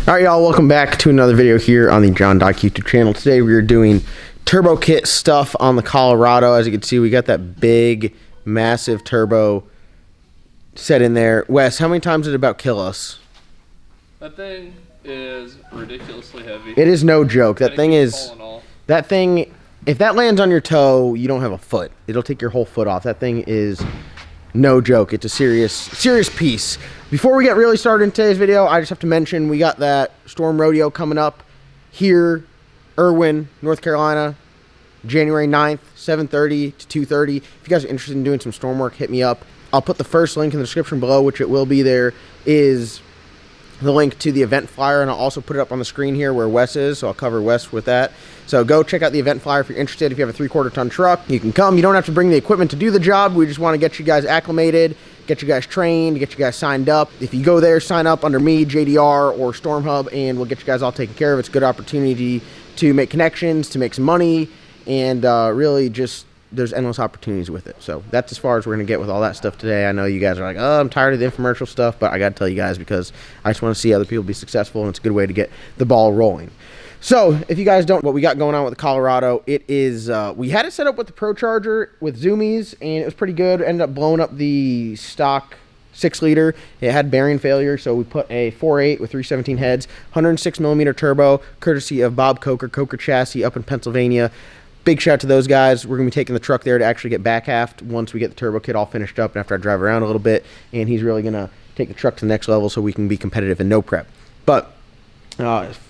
Alright y'all, welcome back to another video here on the John Doc YouTube channel. Today we are doing turbo kit stuff on the Colorado. As you can see, we got that big, massive turbo set in there. Wes, how many times did it about kill us? That thing is ridiculously heavy. It is no joke. That thing is... That thing, if that lands on your toe, you don't have a foot. It'll take your whole foot off. That thing is no joke. It's a serious piece. Before we get really started in today's video, I just have to mention we got that Storm Rodeo coming up here, Erwin, North Carolina, January 9th, 7:30 to 2:30. If you guys are interested in doing some storm work, hit me up. I'll put the first link in the description below, which it will be there, is the link to the event flyer, and I'll also put it up on the screen here where Wes is, so I'll cover Wes with that. So go check out the event flyer if you're interested. If you have a 3/4 ton truck, you can come. You don't have to bring the equipment to do the job. We just want to get you guys acclimated, get you guys trained, get you guys signed up. If you go there, sign up under me, JDR, or Storm Hub, and we'll get you guys all taken care of. It's a good opportunity to make connections, to make some money, and really just there's endless opportunities with it. So that's as far as we're going to get with all that stuff today. I know you guys are like, oh, I'm tired of the infomercial stuff, but I got to tell you guys because I just want to see other people be successful, and it's a good way to get the ball rolling. So if you guys don't know what we got going on with the Colorado, it is, we had it set up with the Pro Charger with zoomies, and it was pretty good. Ended up blowing up the stock 6-liter. It had bearing failure, so we put a 4.8 with 317 heads, 106mm turbo, courtesy of Bob Coker Chassis up in Pennsylvania. Big shout out to those guys. We're going to be taking the truck there to actually get back halved once we get the turbo kit all finished up and after I drive around a little bit. And he's really going to take the truck to the next level so we can be competitive in no prep. But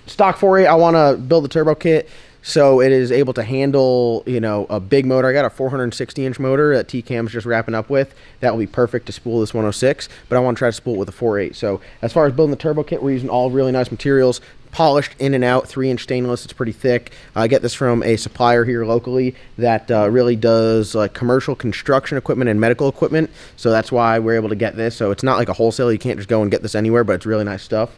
stock 4.8, I want to build the turbo kit so it is able to handle, you know, a big motor. I got a 460-inch motor that T-Cam's just wrapping up with. That will be perfect to spool this 106, but I want to try to spool it with a 4.8. So as far as building the turbo kit, we're using all really nice materials. Polished in and out, 3-inch stainless. It's pretty thick. I get this from a supplier here locally that really does like commercial construction equipment and medical equipment. So that's why we're able to get this. So it's not like a wholesale. You can't just go and get this anywhere, but it's really nice stuff.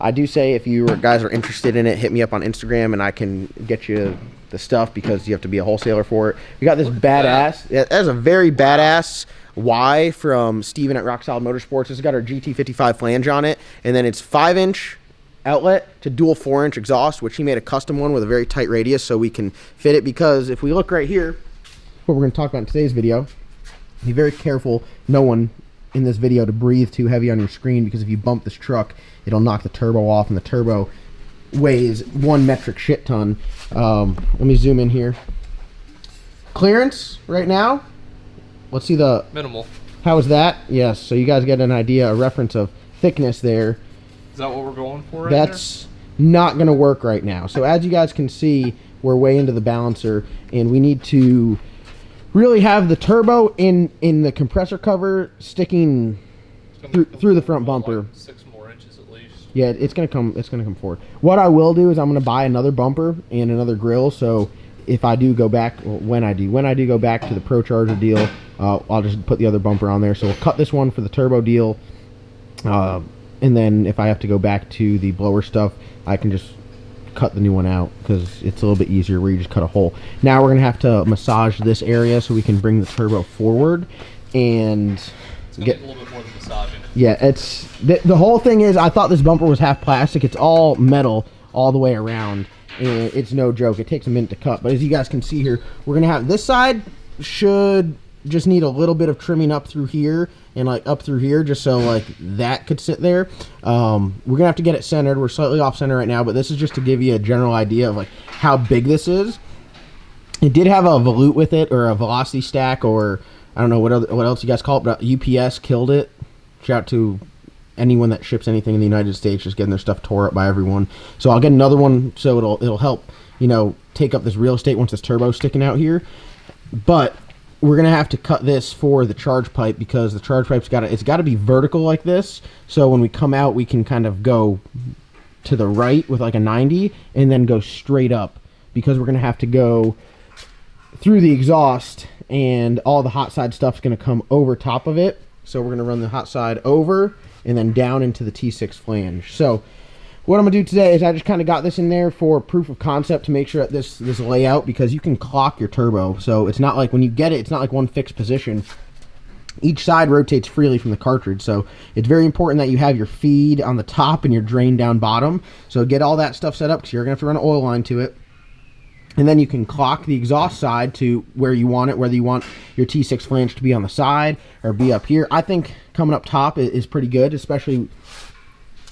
I do say if you guys are interested in it, hit me up on Instagram and I can get you the stuff because you have to be a wholesaler for it. We got this badass. Yeah, that's a very badass Y from Steven at Rock Solid Motorsports. This has got our GT55 flange on it, and then it's 5-inch outlet to dual 4-inch exhaust, which he made a custom one with a very tight radius so we can fit it. Because if we look right here, what we're going to talk about in today's video, be very careful, no one in this video, to breathe too heavy on your screen, because if you bump this truck, it'll knock the turbo off, and the turbo weighs 1 metric shit ton. Let me zoom in here. Clearance right now, let's see the minimal. How is that? Yes, so you guys get an idea, a reference of thickness there. Is that what we're going for right That's not going to work right now. So as you guys can see, we're way into the balancer, and we need to really have the turbo in the compressor cover sticking through the front bumper. Like 6 more inches at least. Yeah, it's gonna come forward. What I will do is I'm gonna buy another bumper and another grill. So if I do go back, well, when I do go back to the Pro Charger deal, I'll just put the other bumper on there. So we'll cut this one for the turbo deal. And then if I have to go back to the blower stuff, I can just cut the new one out because it's a little bit easier where you just cut a hole. Now we're going to have to massage this area so we can bring the turbo forward. And it's going to take a little bit more than massaging. Yeah, it's the whole thing is, I thought this bumper was half plastic. It's all metal all the way around, and it's no joke. It takes a minute to cut. But as you guys can see here, we're going to have this side should just need a little bit of trimming up through here and like up through here, just so like that could sit there. We're gonna have to get it centered. We're slightly off center right now, but this is just to give you a general idea of like how big this is. It did have a volute with it, or a velocity stack, or I don't know what else you guys call it, but UPS killed it. Shout out to anyone that ships anything in the United States, just getting their stuff tore up by everyone. So I'll get another one so it'll help, you know, take up this real estate once this turbo's sticking out here. But we're gonna have to cut this for the charge pipe, because the charge pipe's it's got to be vertical like this, so when we come out we can kind of go to the right with like a 90 and then go straight up, because we're gonna have to go through the exhaust and all the hot side stuff's gonna come over top of it. So we're gonna run the hot side over and then down into the T6 flange. So what I'm gonna do today is I just kind of got this in there for proof of concept to make sure that this layout, because you can clock your turbo. So it's not like when you get it, it's not like one fixed position. each side rotates freely from the cartridge, so it's very important that you have your feed on the top and your drain down bottom. So get all that stuff set up, because you're going to have to run an oil line to it. And then you can clock the exhaust side to where you want it, whether you want your T6 flange to be on the side or be up here. I think coming up top is pretty good, especially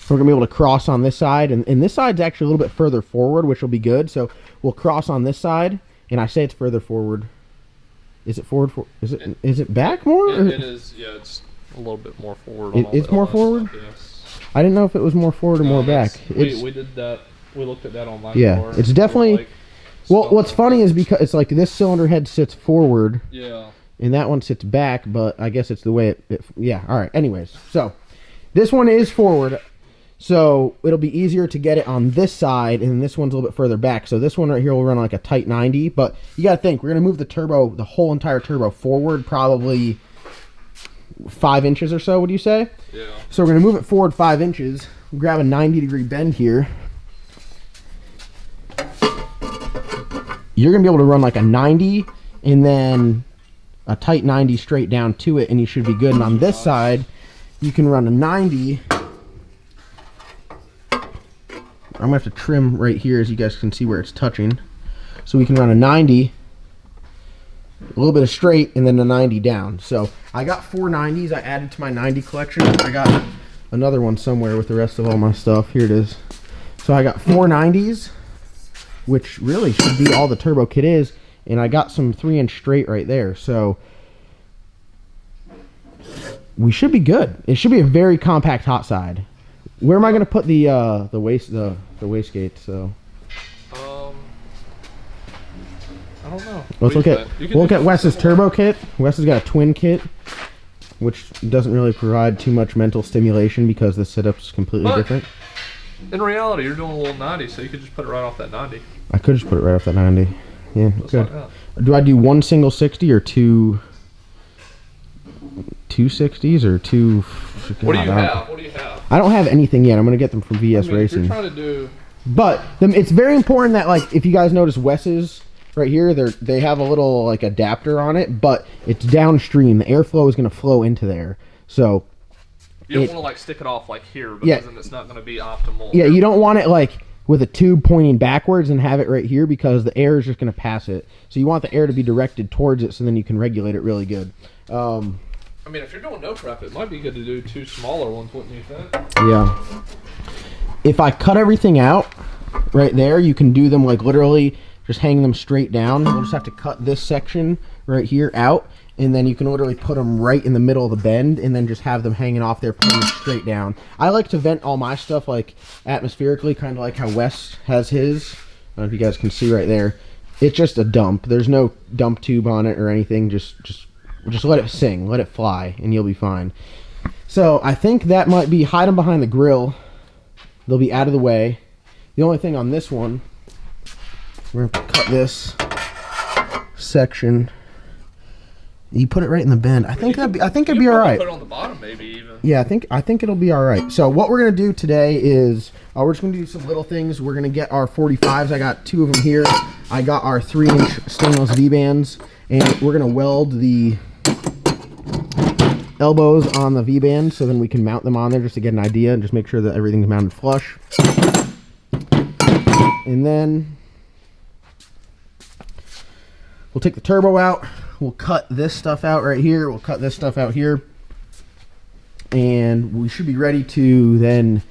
we're going to be able to cross on this side. And this side's actually a little bit further forward, which will be good. So we'll cross on this side, and I say it's further forward. Is it forward? Is it back more? It is, yeah, it's a little bit more forward. It's more forward? Stuff, yes. I didn't know if it was more forward or more back. We did that. We looked at that online. Yeah, before. it's definitely... Well, what's funny is because it's like this cylinder head sits forward. Yeah. And that one sits back, but I guess it's the way it yeah, all right. Anyways, so this one is forward, so it'll be easier to get it on this side, and this one's a little bit further back. So this one right here will run like a tight 90, but you got to think, we're going to move the turbo, the whole entire turbo forward probably 5 inches or so, would you say? Yeah. So we're going to move it forward 5 inches, grab a 90-degree bend here. You're going to be able to run like a 90 and then a tight 90 straight down to it, and you should be good. And on this side, you can run a 90. I'm going to have to trim right here, as you guys can see where it's touching. So we can run a 90, a little bit of straight, and then a 90 down. So I got 4 90s I added to my 90 collection. I got another one somewhere with the rest of all my stuff. Here it is. So I got 4 90s. Which really should be all the turbo kit is, and I got some 3-inch straight right there, so we should be good. It should be a very compact hot side. Where am I going to put the wastegate? So I don't know. Let's look at Wes's turbo kit. Wes has got a twin kit, which doesn't really provide too much mental stimulation because the setup's completely different. In reality, you're doing a little 90, so you could just put it right off that 90. I could just put it right off that 90. Yeah, good. Like Do I do one single 60 or two 60s or two? What do you have? What do you have? I don't have anything yet. I'm gonna get them from VS Racing. If you're trying to do, but it's very important that, like, if you guys notice Wes's right here, they have a little like adapter on it, but it's downstream. The airflow is gonna flow into there, so. You don't want to like stick it off like here, because then it's not going to be optimal. Yeah, you don't want it like with a tube pointing backwards and have it right here, because the air is just going to pass it. So you want the air to be directed towards it, so then you can regulate it really good. I mean, if you're doing no prep, it might be good to do 2 smaller ones, wouldn't you think? Yeah. If I cut everything out right there, you can do them like literally just hang them straight down. We'll just have to cut this section right here out, and then you can literally put them right in the middle of the bend and then just have them hanging off there, putting them straight down. I like to vent all my stuff like atmospherically, kind of like how Wes has his. I don't know if you guys can see right there. It's just a dump. There's no dump tube on it or anything. Just let it sing, let it fly, and you'll be fine. So I think that might be, hide them behind the grill. They'll be out of the way. The only thing on this one, we're going to cut this section. You put it right in the bend. I think it'd be all right. Put it on the bottom, maybe even. Yeah, I think it'll be all right. So what we're gonna do today is we're just gonna do some little things. We're gonna get our 45s. I got 2 of them here. I got our 3-inch stainless V-bands, and we're gonna weld the elbows on the V-band so then we can mount them on there just to get an idea and just make sure that everything's mounted flush. And then we'll take the turbo out. We'll cut this stuff out right here. We'll cut this stuff out here. And we should be ready to then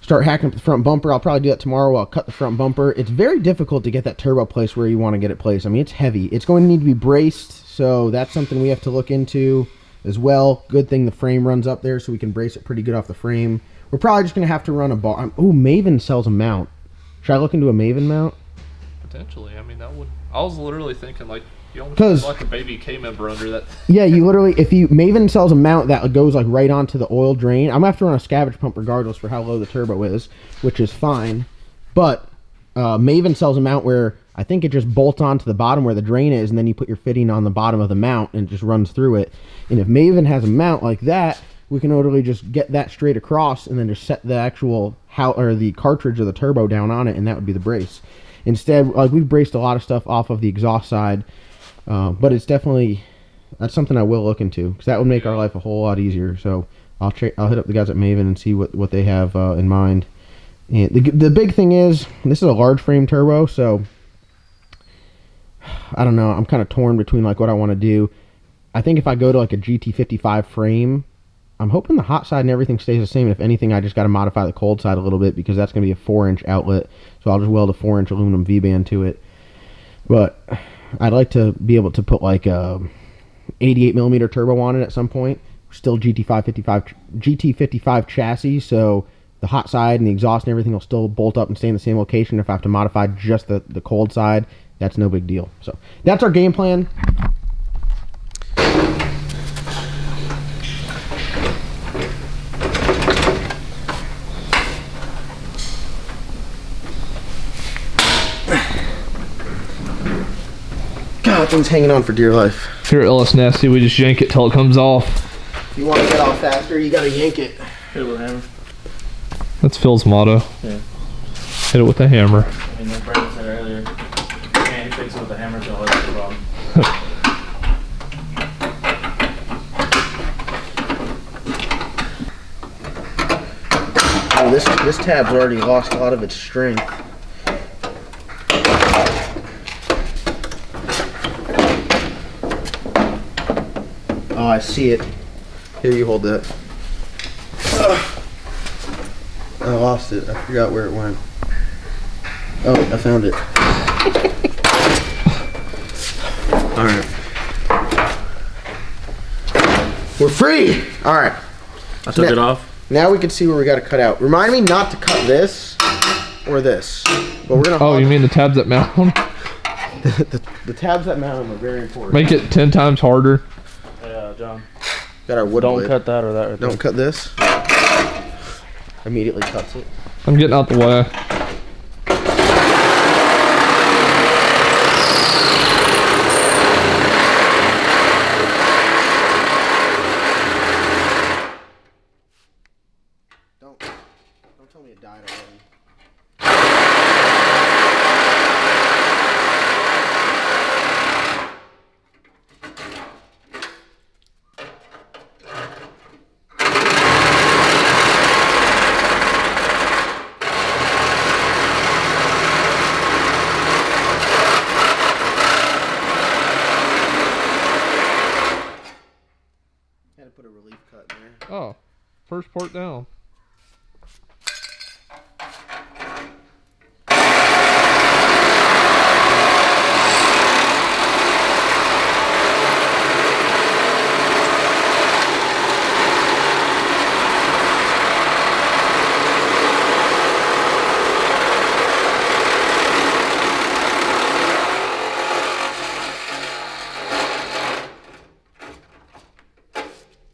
start hacking up the front bumper. I'll probably do that tomorrow. I'll cut the front bumper. It's very difficult to get that turbo placed where you want to get it placed. I mean, it's heavy. It's going to need to be braced, so that's something we have to look into as well. Good thing the frame runs up there so we can brace it pretty good off the frame. We're probably just going to have to run a bar. Oh, Maven sells a mount. Should I look into a Maven mount? Potentially. I mean, that would... I was literally thinking, like, you almost like a baby K member under that. Yeah, you literally, Maven sells a mount that goes like right onto the oil drain. I'm gonna have to run a scavenge pump regardless for how low the turbo is, which is fine. But Maven sells a mount where I think it just bolts onto the bottom where the drain is, and then you put your fitting on the bottom of the mount and it just runs through it. And if Maven has a mount like that, we can literally just get that straight across and then just set the actual the cartridge of the turbo down on it, and that would be the brace. Instead, like, we've braced a lot of stuff off of the exhaust side. But it's definitely that's something I will look into because that would make our life a whole lot easier. So I'll hit up the guys at Maven and see what they have in mind. And the big thing is this is a large frame turbo, so I don't know. I'm kind of torn between like what I want to do. I think if I go to like a GT55 frame, I'm hoping the hot side and everything stays the same. If anything, I just got to modify the cold side a little bit because that's going to be a 4-inch outlet. So I'll just weld a 4-inch aluminum V-band to it. But I'd like to be able to put like a 88mm turbo on it at some point. Still GT55 chassis, so the hot side and the exhaust and everything will still bolt up and stay in the same location. If I have to modify just the cold side, that's no big deal. So that's our game plan. God, thing's hanging on for dear life. Here at LS Nasty, we just yank it till it comes off. If you want to get off faster, you gotta yank it. Hit it with a hammer. That's Phil's motto. Yeah. Hit it with a hammer. I mean, like Brandon said earlier, you can't fix it with a hammer, so that's the problem. Oh, this tab's already lost a lot of its strength. Oh, I see it. Here, you hold that. I lost it. I forgot where it went. Oh, I found it. Alright. We're free! Alright. I took it off. Now we can see where we got to cut out. Remind me not to cut this or this. But we're gonna. Oh, you mean the tabs that mount them? the tabs that mount them are very important. Make it 10 times harder. Yeah, John. Got our wood Don't blade. cut that or that right there. Don't cut this. Immediately cuts it. I'm getting out the way. Don't tell me it died already. Had to put a relief cut in there. Oh, first part down.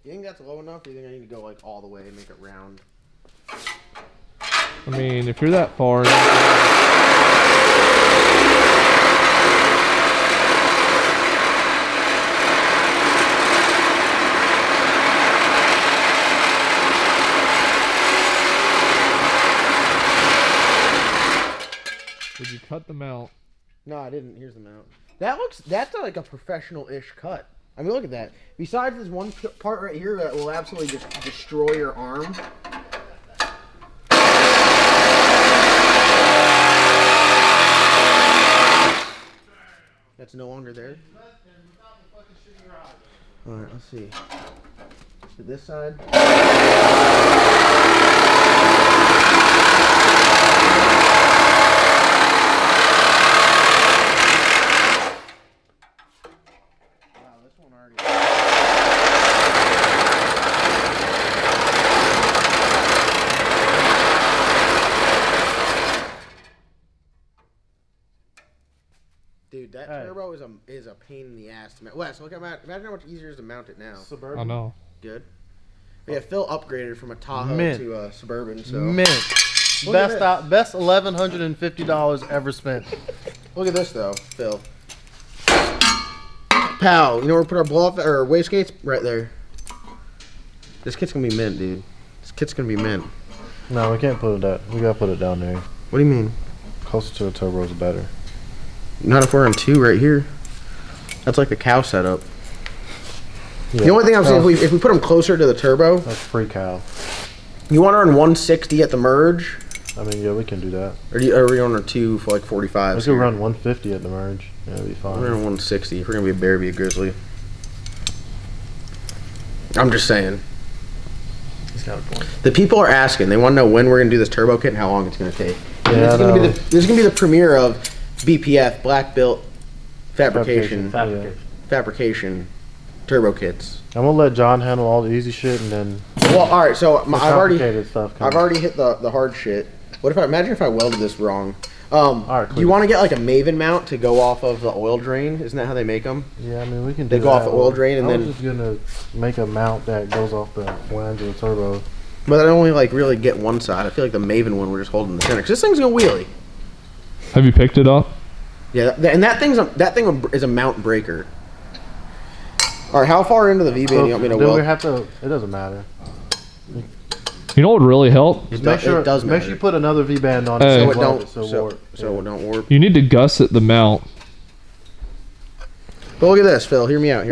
You think that's low enough, or you think I need to go like all the way and make it round? I mean, if you're that far. Did you cut the mount? No, I didn't. Here's the mount. That's like a professional-ish cut. I mean, look at that. Besides this one part right here that will absolutely just destroy your arm. That's no longer there. All right, let's see. To this side. Dude, that turbo is a pain in the ass to mount. Wes, look at imagine how much easier it is to mount it now. Suburban. I know. Good. But yeah, Phil upgraded from a Tahoe to a Suburban. So Mint. Best $1,150 ever spent. Look at this though, Phil. Pal, you know where we put our blow off or wave skates? Right there. This kit's gonna be mint, dude. This kit's gonna be mint. No, we can't put it that. We gotta put it down there. What do you mean? Closer to a turbo is better. Not if we're on 2 right here. That's like the cow setup. The only thing I'm saying, if we put them closer to the turbo, that's free cow. You want to run 160 at the merge? I mean, yeah, we can do that. Or are we on a 2 for like 45? Let's go run 150 at the merge. Yeah, it'll be fine. We're running 160. If we're gonna be a bear, be a grizzly. I'm just saying. He's got a point. The people are asking. They want to know when we're gonna do this turbo kit and how long it's gonna take. Yeah, this is gonna be the premiere of BPF Black Built Fabrication turbo kits. I'm gonna let John handle all the easy shit, and then Well, all right. So I've already hit the hard shit. What if imagine if I welded this wrong? Right, do you want to get like a Maven mount to go off of the oil drain? Isn't that how they make them? Yeah, I mean we can. Do They go off the oil drain and I then. was just gonna make a mount that goes off the flange of the turbo. But I only like really get one side. I feel like the Maven one we're just holding the center. 'Cause this thing's gonna wheelie. Have you picked it up? Yeah, and that thing is a mount breaker. All right, how far into the V-band do you want me to do weld? we have to? It doesn't matter. You know what would really help? Just make sure it does make matter. sure you put another V-band on it Hey. So so it don't warp. You need to gusset the mount. But look at this, Phil. Hear me out.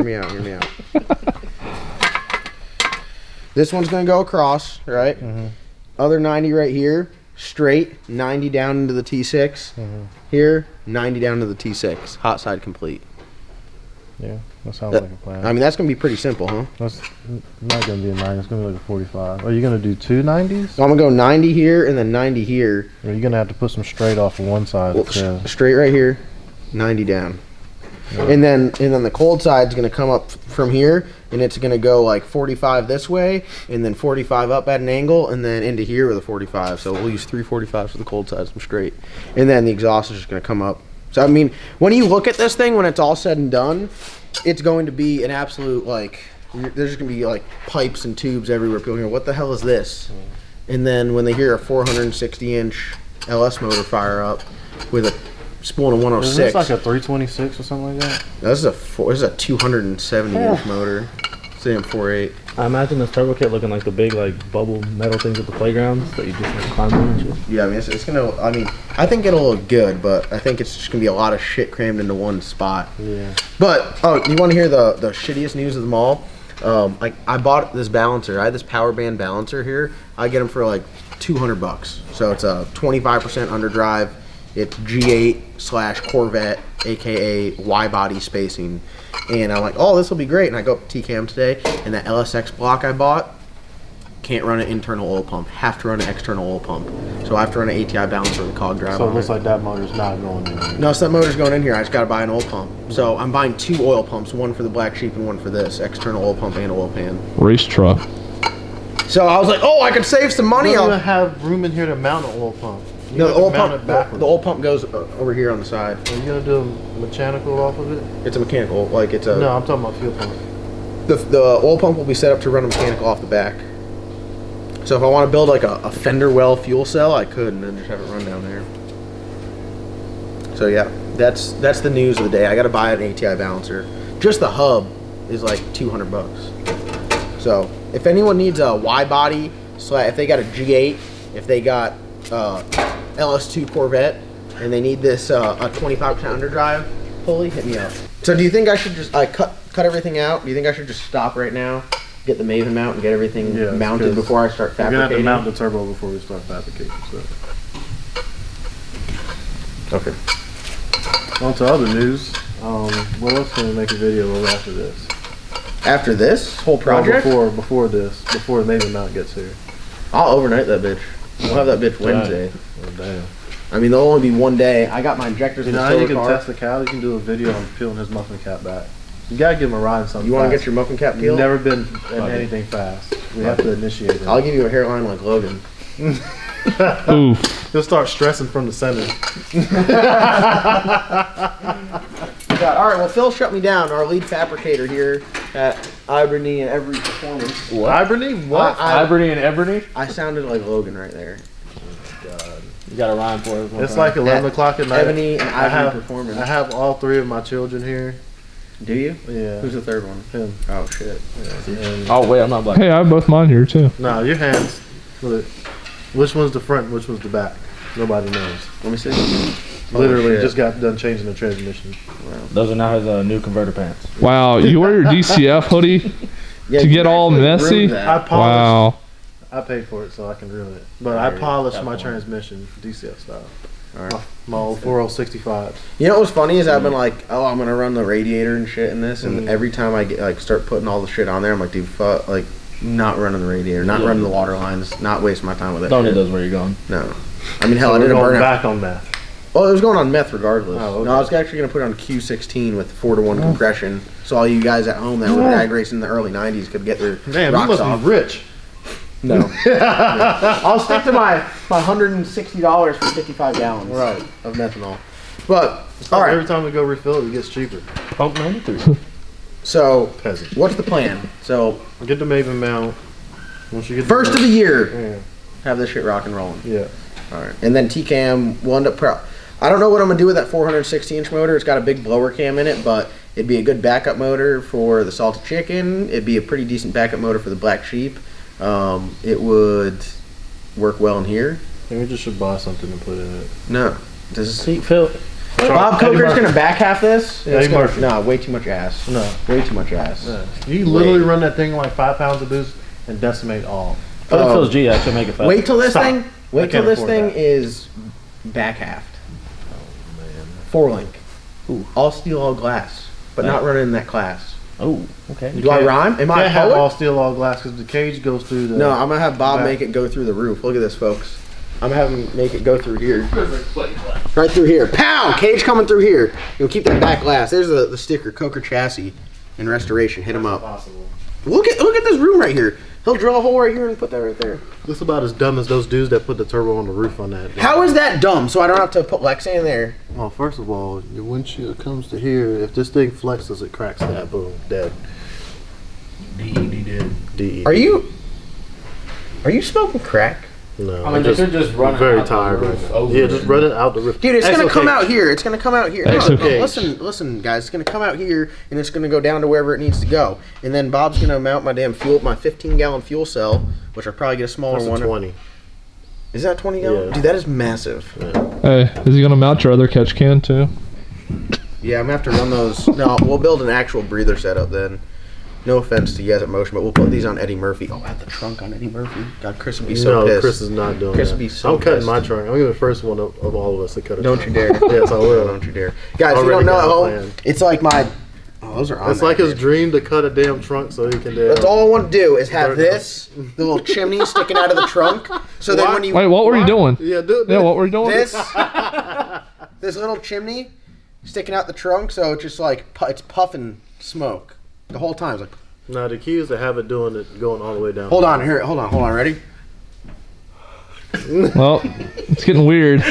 This one's gonna go across, right? Other 90 right here, straight. 90 down into the T6. Here, 90 down to the T6. Hot side complete. Yeah, that sounds like a plan. I mean, that's gonna be pretty simple, huh? That's not gonna be a 90. It's gonna be like a 45. Are you gonna do two 90s? So I'm gonna go 90 here and then 90 here. Or are you gonna have to put some straight off of one side? Well, straight right here, 90 down. Yeah. And then the cold side's gonna come up from here, and it's gonna go like 45 this way, and then 45 up at an angle, and then into here with a 45. So we'll use 3 45s for the cold side, some straight, and then the exhaust is just gonna come up. So I mean, when you look at this thing, when it's all said and done, it's going to be an absolute like. There's gonna be like pipes and tubes everywhere. People go, "What the hell is this?" And then when they hear a 460-inch LS motor fire up with a spool and a 106. Is this like a 326 or something like that? No, this is a 270-inch motor. Same 4.8. I imagine this turbo kit looking like the big like bubble metal things at the playgrounds that you just like climb on and shit. Yeah, I mean it's gonna. I mean, I think it'll look good, but I think it's just gonna be a lot of shit crammed into one spot. Yeah. But you want to hear the shittiest news of them all? Like I bought this balancer. I had this power band balancer here. I get them for like $200. So it's a 25% underdrive. It's G8/Corvette, aka Y body spacing. And I'm like, oh, this will be great. And I go up to TCAM today, and that LSX block I bought can't run an internal oil pump. Have to run an external oil pump. So I have to run an ATI balancer with a cog drive. So it looks like that motor's not going in here. No, so that motor's going in here. I just got to buy an oil pump. So I'm buying 2 oil pumps, one for the Black Sheep and one for this external oil pump and oil pan. Race truck. So I was like, oh, I could save some money. You don't even have room in here to mount an oil pump. No, the oil pump goes over here on the side. Are you gonna do a mechanical off of it? It's a mechanical, like it's a. No, I'm talking about fuel pump. The oil pump will be set up to run a mechanical off the back. So if I want to build like a fender well fuel cell, I could, and then just have it run down there. So yeah, that's the news of the day. I got to buy an ATI balancer. Just the hub is like $200. So if anyone needs a Y body, if they got a G8, if they got LS2 Corvette, and they need this a 25% underdrive pulley, hit me up. So do you think I should just cut everything out? Do you think I should just stop right now, get the Maven mount, and get everything mounted before I start fabricating? We're gonna have to mount the turbo before we start fabricating. So. Okay. On to other news. What else can we make a video of after this? After this whole project? Before the Maven mount gets here. I'll overnight that bitch. We'll have that bitch Wednesday. Oh, damn. I mean, there'll only be one day. I got my injectors in the You silver can car. test the cow. You can do a video on peeling his muffin cap back. You gotta give him a ride something. You want to fast. get your muffin cap You've peeled? never been in anything fast. We have to initiate it. I'll give you a hairline like Logan. Oof. He'll start stressing from the center. God, all right, well, Phil shut me down, our lead fabricator here at Iberny and Every Performance. What? Iberny? What? Iberny and Ebony? I sounded like Logan right there. God. You got a rhyme for it. It's like 11 o'clock at night. Ebony and Ivory Performance. I have all 3 of my children here. Do you? Yeah. Who's the third one? Him. Oh, shit. And Oh wait, I'm not black. Hey, I have both mine here too. nah, your hands. Look, which one's the front? Which one's the back? Nobody knows. Let me see. Literally shit. just got done changing the transmission. Those are now his new converter pants. Wow, you wear your DCF hoodie Yeah, to you get all actually messy? ruined that. I polished. Wow. I paid for it so I can ruin it. But I polished my transmission DCF style. Alright. My old 4065. You know what's funny is I've been like, oh, I'm gonna run the radiator and shit in this, and every time I get like start putting all the shit on there, I'm like, dude, fuck, like, not running the radiator, not running the water lines, not wasting my time with it. Don't need those where you're going. No. I mean, hell, So I we're did a going burnout. back on meth. Well, it was going on meth regardless. Oh, okay. No, I was actually going to put it on Q16 with 4-to-1 compression, so all you guys at home that were drag racing in the early 90s could get their Damn, you rocks must off. be rich. No. I'll stick to my $160 for 55 gallons Right. of methanol. But, All all right. right, Every time we go refill it, it gets cheaper. Pump 93. so Peasant. what's the plan? So, Get the Maven mount. Once you get first of the year, Yeah. have this shit rock and rolling. Yeah. All right. And then T-cam will end up I don't know what I'm going to do with that 460-inch motor. It's got a big blower cam in it, but it'd be a good backup motor for the salted chicken. It'd be a pretty decent backup motor for the black sheep. It would work well in here. Maybe we just should buy something and put in it. No. This is See, Phil. Bob Coker's going to back half this. Eddie Murphy. No, way too much ass. No. Way too much ass. Yeah. You literally run that thing like 5 pounds of boost and decimate all. Put Oh. Phil's G actually make it fast. Wait till this Stop. thing. I Wait till can't this afford thing that. is back halved. Oh man. 4-link. Ooh. All steel, all glass. But not running in that class. Oh, okay. Do I rhyme? Am I a Can't have poet? all steel, all glass because the cage goes through the. No, I'm gonna have Bob back. make it go through the roof. Look at this, folks. I'm gonna have him make it go through here. Right through here. Pow! Cage coming through here. You'll keep that back glass. There's the sticker, Coker chassis and restoration. Hit him up. Possible. Look at this room right here. He'll drill a hole right here and put that right there. This is about as dumb as those dudes that put the turbo on the roof on that. How is that dumb? So I don't have to put Lex in there. Well, first of all, your windshield comes to here. If this thing flexes, it cracks that. Boom, dead. DED did. DE. Are you smoking crack? No, I mean, they could just run it very out the tired roof right now. over Yeah, it. just run it out the roof. Dude, it's gonna Exo come cage. out here. It's gonna come out here. Exo No, cage. listen, guys. It's gonna come out here, and it's gonna go down to wherever it needs to go. And then Bob's gonna mount my 15-gallon fuel cell, which I'll probably get a smaller That's a one. 20. Is that 20 gallon? Yeah. Dude, that is massive. Hey, is he gonna mount your other catch can too? Yeah, I'm gonna have to run those. No, we'll build an actual breather setup then. No offense to you guys at Motion, but we'll put these on Eddie Murphy. Oh, add the trunk on Eddie Murphy. God, Chris would be so No, pissed. Chris is not doing Chris that. would be so I'm cutting pissed. my trunk. I'm gonna be the first one of all of us to cut it. Don't you dare. Yes, I will. Don't you dare. Guys, if you Already don't know at got a home, plan. it's like my... Oh, those are on It's there, like his dude. dream to cut a damn trunk so he can. That's all I want to do is have this, the little chimney sticking out of the trunk. So then when you... Wait, what were you doing? Yeah, do it. Yeah, what were you doing? This little chimney sticking out the trunk, so it's just like it's puffing smoke the whole time. It's like, Now the key is to have it doing it going all the way down. hold on, ready? Well, it's getting weird.